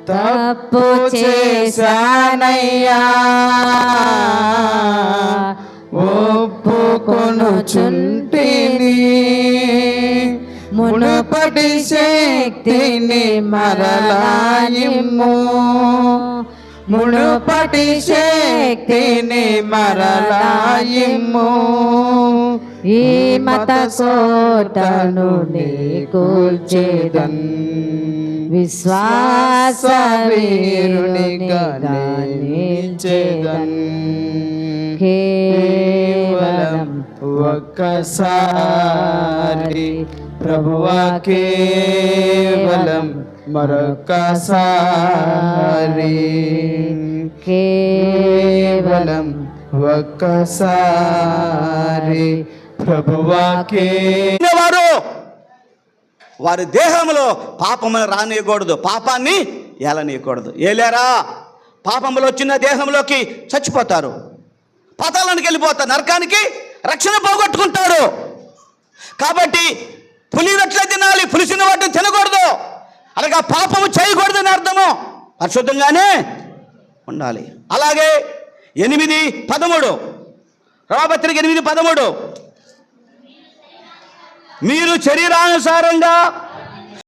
తప్పు చేశానయ్యా, ఒప్పుకొనుచుంటిని. మునుపటి శక్తిని మరలా ఇమ్ము, మునుపటి శక్తిని మరలా ఇమ్ము. ఈ మత కోటను నీ కూల్చేదన్, విశ్వాస వీరునిగా నిలిచేదన్. కేవలం ఒక్కసారి ప్రభువా, కేవలం మరొక్కసారి, కేవలం ఒక్కసారి ప్రభువా. వారి దేహంలో పాపమును రానియకూడదు, పాపాన్ని ఏలనీయకూడదు. ఏలేరా పాపములు వచ్చిన దేహంలోకి చచ్చిపోతారు, పాతాళానికి వెళ్ళిపోతారు, నరకానికి రక్షణ పోగొట్టుకుంటారు. కాబట్టి పులి రక్షణ తినాలి, పులిసిన వాటిని తినకూడదు, అలాగే పాపము చేయకూడదని అర్థము. పరిశుద్ధంగానే ఉండాలి. అలాగే 8:13 రోమాపత్రిక 8:13 మీరు శరీరానుసారంగా